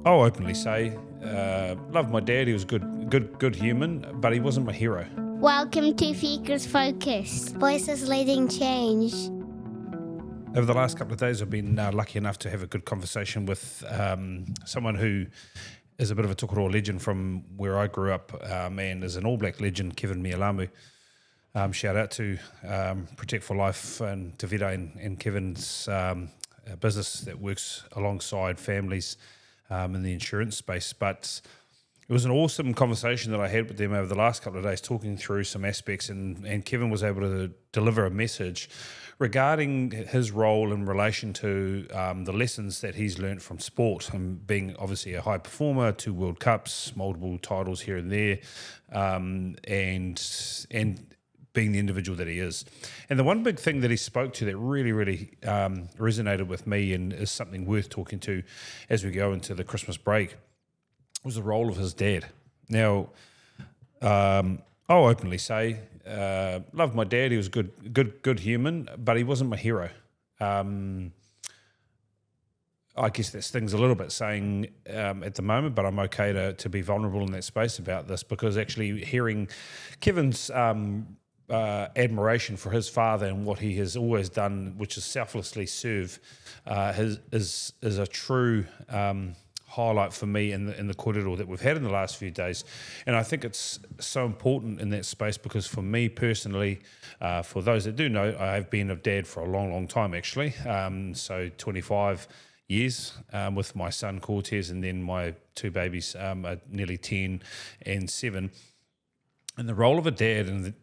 I'll openly say, loved my dad. He was a good human, but he wasn't my hero. Welcome to Focus Focus. Voices leading change. Over the last couple of days, I've been lucky enough to have a good conversation with someone who is a bit of a Tokoroa legend from where I grew up, and is an All Black legend, Kevin Mealamu. Shout out to Protect for Life and Te Vira and Kevin's business that works alongside families in the insurance space. But it was an awesome conversation that I had with them over the last couple of days, talking through some aspects, and Kevin was able to deliver a message regarding his role in relation to the lessons that he's learnt from sport, and being obviously a high performer, 2 World Cups, multiple titles here and there, and being the individual that he is. And the one big thing that he spoke to that really resonated with me and is something worth talking to as we go into the Christmas break was the role of his dad. Now, I'll openly say, loved my dad. He was a good human, but he wasn't my hero. I guess that stings a little bit saying at the moment, but I'm okay to be vulnerable in that space about this, because actually hearing Kevin's admiration for his father and what he has always done, which is selflessly serve, is a true highlight for me in the kōrero that we've had in the last few days. And I think it's so important in that space, because for me personally, for those that do know, I have been a dad for a long time actually, so 25 years with my son Cortez, and then my 2 babies are nearly 10 and 7. And the role of a dad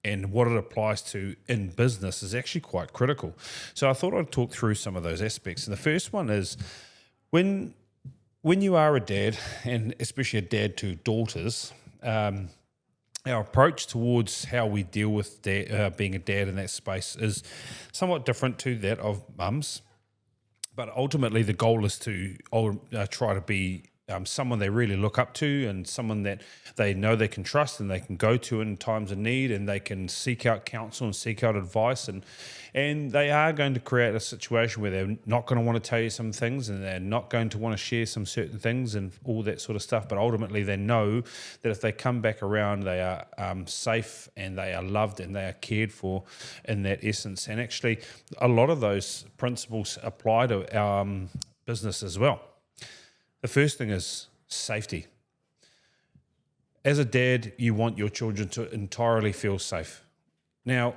and what it applies to in business is actually quite critical. So I thought I'd talk through some of those aspects. And the first one is when you are a dad, and especially a dad to daughters, our approach towards how we deal with being a dad in that space is somewhat different to that of mums. But ultimately, the goal is to try to be someone they really look up to, and someone that they know they can trust and they can go to in times of need, and they can seek out counsel and seek out advice, and they are going to create a situation where they're not going to want to tell you some things, and they're not going to want to share some certain things and all that sort of stuff. But ultimately, they know that if they come back around, they are safe and they are loved and they are cared for in that essence. And actually, a lot of those principles apply to our business as well. The first thing is safety. As a dad, you want your children to entirely feel safe. Now,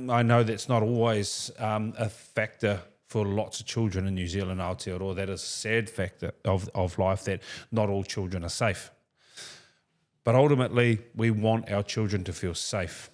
I know that's not always a factor for lots of children in New Zealand, Aotearoa. That is a sad factor of life, that not all children are safe. But ultimately, we want our children to feel safe.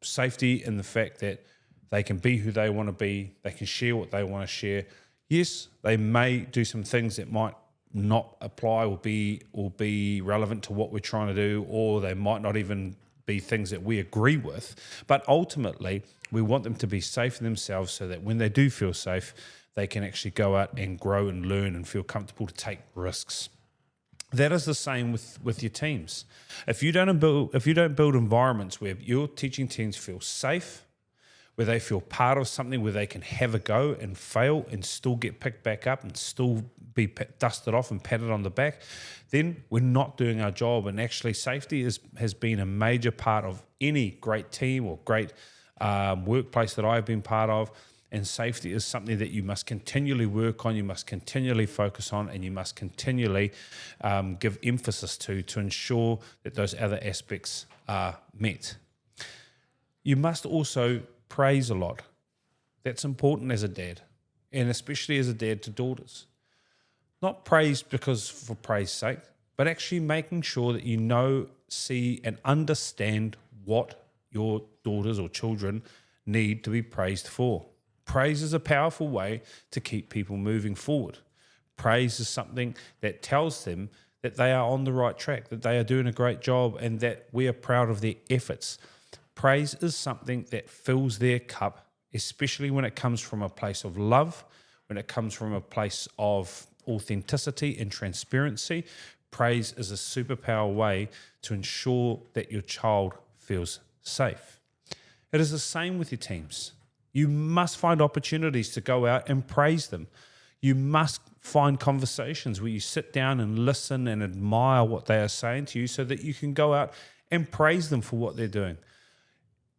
Safety in the fact that they can be who they want to be, they can share what they want to share. Yes, they may do some things that might not apply or be relevant to what we're trying to do, or they might not even be things that we agree with. But ultimately, we want them to be safe in themselves, so that when they do feel safe, they can actually go out and grow and learn and feel comfortable to take risks. That is the same with your teams. If you don't build environments where your teaching teams feel safe, where they feel part of something, where they can have a go and fail and still get picked back up and still be dusted off and patted on the back, then we're not doing our job. And actually, safety has been a major part of any great team or great workplace that I've been part of. And safety is something that you must continually work on, you must continually focus on, and you must continually give emphasis to ensure that those other aspects are met. You must also praise a lot. That's important as a dad, and especially as a dad to daughters. Not praise for praise sake, but actually making sure that you know, see, and understand what your daughters or children need to be praised for. Praise is a powerful way to keep people moving forward. Praise is something that tells them that they are on the right track, that they are doing a great job, and that we are proud of their efforts. Praise is something that fills their cup, especially when it comes from a place of love, when it comes from a place of authenticity and transparency. Praise is a superpower way to ensure that your child feels safe. It is the same with your teams. You must find opportunities to go out and praise them. You must find conversations where you sit down and listen and admire what they are saying to you so that you can go out and praise them for what they're doing.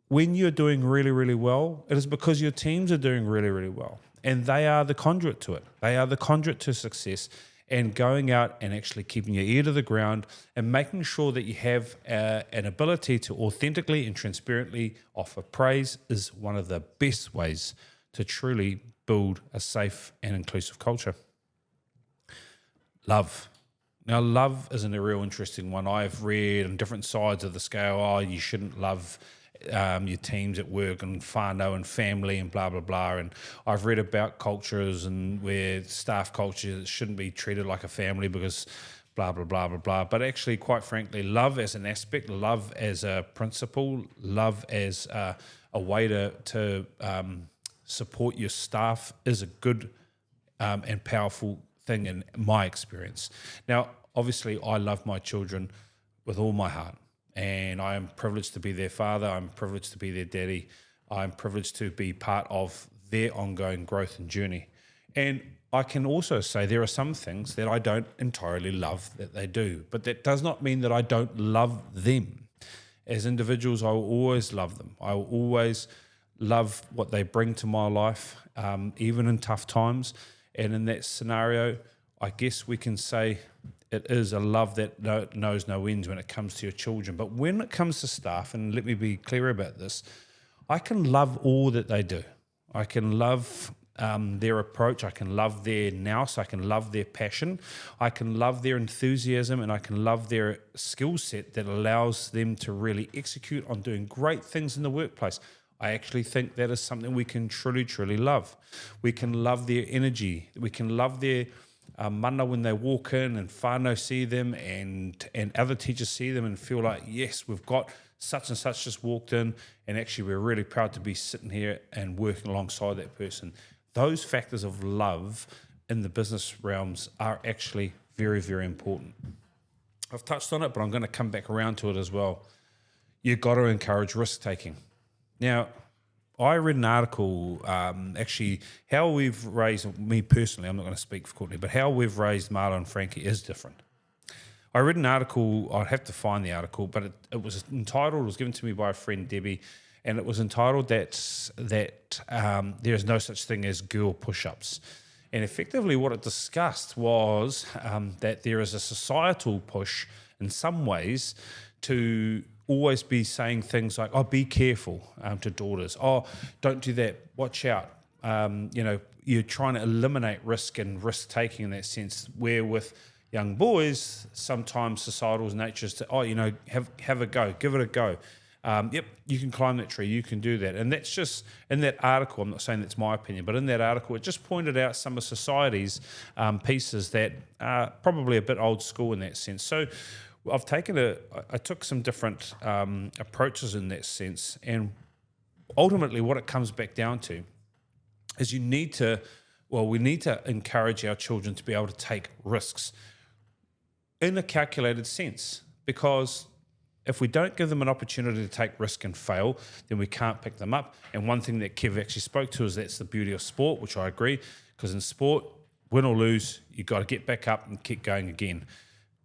When you're doing really, really well, it is because your teams are doing really, really well. And they are the conduit to it. They are the conduit to success. And going out and actually keeping your ear to the ground and making sure that you have an ability to authentically and transparently offer praise is one of the best ways to truly build a safe and inclusive culture. Love. Now, love isn't a real interesting one. I've read on different sides of the scale, you shouldn't love your teams at work and whānau and family and blah, blah, blah. And I've read about cultures and where staff culture shouldn't be treated like a family because blah, blah, blah, blah, blah. But actually, quite frankly, love as an aspect, love as a principle, love as a way to support your staff is a good and powerful thing in my experience. Now, obviously, I love my children with all my heart. And I am privileged to be their father. I'm privileged to be their daddy. I'm privileged to be part of their ongoing growth and journey. And I can also say there are some things that I don't entirely love that they do, but that does not mean that I don't love them. As individuals, I will always love them. I will always love what they bring to my life, even in tough times. And in that scenario, I guess we can say it is a love that knows no ends when it comes to your children. But when it comes to staff, and let me be clear about this, I can love all that they do. I can love their approach. I can love their nous. I can love their passion. I can love their enthusiasm, and I can love their skill set that allows them to really execute on doing great things in the workplace. I actually think that is something we can truly, truly love. We can love their energy. We can love their mana when they walk in and whānau see them and other teachers see them and feel like, yes, we've got such and such just walked in, and actually we're really proud to be sitting here and working alongside that person. Those factors of love in the business realms are actually very, very important. I've touched on it, but I'm going to come back around to it as well. You've got to encourage risk-taking. Now, I read an article, actually, how we've raised, me personally, I'm not going to speak for Courtney, but how we've raised Marlo and Frankie is different. I read an article, I'd have to find the article, but it was entitled, it was given to me by a friend, Debbie, and it was entitled that there is no such thing as girl push-ups. And effectively what it discussed was that there is a societal push in some ways to always be saying things like, oh, be careful to daughters. Oh, don't do that. Watch out. You're trying to eliminate risk and risk-taking in that sense, where with young boys, sometimes societal nature is to, have a go, give it a go. Yep, you can climb that tree, you can do that. And that's just, in that article, I'm not saying that's my opinion, but in that article, it just pointed out some of society's pieces that are probably a bit old school in that sense. So I took some different approaches in that sense, and ultimately what it comes back down to is we need to encourage our children to be able to take risks in a calculated sense, because if we don't give them an opportunity to take risk and fail, then we can't pick them up. And one thing that Kev actually spoke to is that's the beauty of sport, which I agree, because in sport, win or lose, you've got to get back up and keep going again.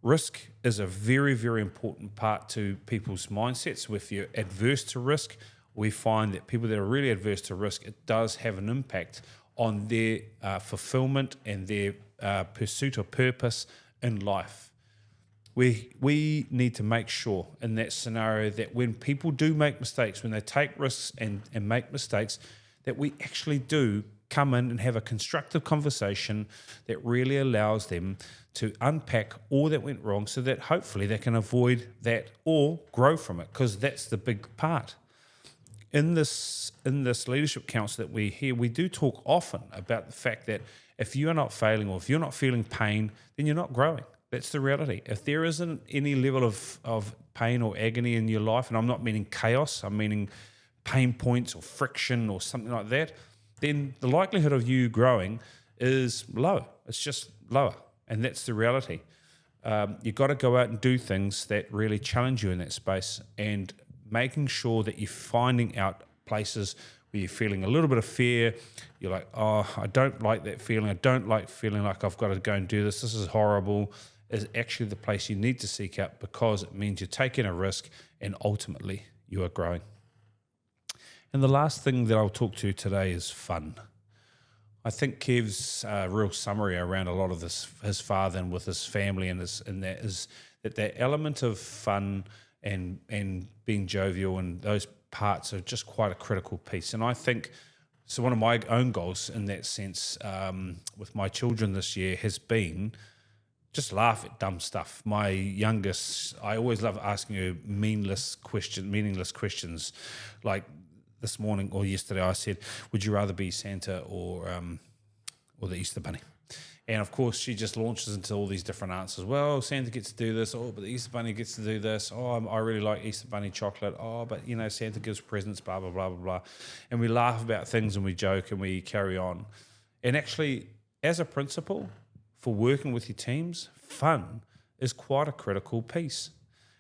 Risk is a very, very important part to people's mindsets. If you're adverse to risk, we find that people that are really adverse to risk, it does have an impact on their fulfillment and their pursuit of purpose in life. We need to make sure in that scenario that when people do make mistakes, when they take risks and make mistakes, that we actually do come in and have a constructive conversation that really allows them to unpack all that went wrong so that hopefully they can avoid that or grow from it, because that's the big part. In this leadership council that we hear, we do talk often about the fact that if you are not failing or if you're not feeling pain, then you're not growing. That's the reality. If there isn't any level of pain or agony in your life, and I'm not meaning chaos, I'm meaning pain points or friction or something like that, then the likelihood of you growing is low. It's just lower. And that's the reality. You've got to go out and do things that really challenge you in that space, and making sure that you're finding out places where where you're feeling a little bit of fear. You're like, oh, I don't like that feeling. I don't like feeling like I've got to go and do this. This is horrible. Is actually the place you need to seek out, because it means you're taking a risk and ultimately you are growing. And the last thing that I'll talk to today is fun. I think Kev's real summary around a lot of this, his father and with his family and that is that element of fun and being jovial and those parts are just quite a critical piece. And I think, so one of my own goals in that sense with my children this year has been just laugh at dumb stuff. My youngest, I always love asking her meaningless questions. Like this morning or yesterday, I said, "Would you rather be Santa or the Easter Bunny?" And of course, she just launches into all these different answers. Well, Santa gets to do this. Oh, but the Easter Bunny gets to do this. Oh, I really like Easter Bunny chocolate. Oh, but Santa gives presents. Blah blah blah blah blah. And we laugh about things and we joke and we carry on. And actually, as a principal, for working with your teams, fun is quite a critical piece.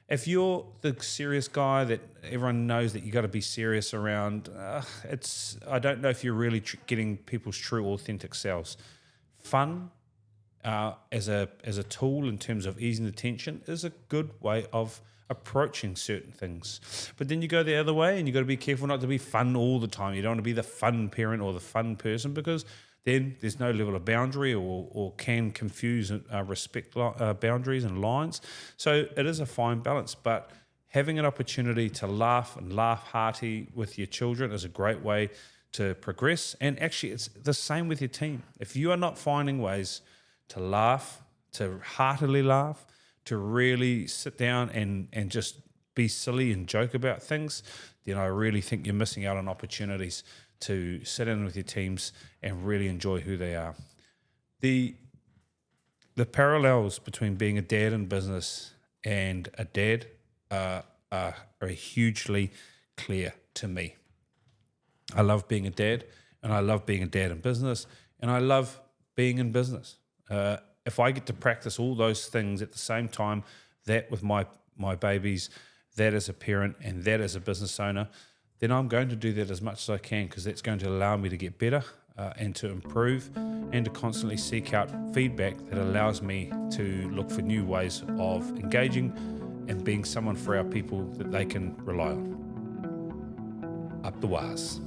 If you're the serious guy that everyone knows that you got to be serious around, I don't know if you're really getting people's true, authentic selves. Fun as a tool in terms of easing the tension is a good way of approaching certain things. But then you go the other way, and you got to be careful not to be fun all the time. You don't want to be the fun parent or the fun person, because then there's no level of boundary or can confuse respect boundaries and lines. So it is a fine balance, but having an opportunity to laugh and laugh hearty with your children is a great way to progress. And actually, it's the same with your team. If you are not finding ways to laugh, to heartily laugh, to really sit down and just be silly and joke about things, then I really think you're missing out on opportunities to sit in with your teams and really enjoy who they are. The parallels between being a dad in business and a dad are hugely clear to me. I love being a dad, and I love being a dad in business, and I love being in business. If I get to practice all those things at the same time, that with my babies, that as a parent and that as a business owner, then I'm going to do that as much as I can, because that's going to allow me to get better and to improve and to constantly seek out feedback that allows me to look for new ways of engaging and being someone for our people that they can rely on. Up the wires.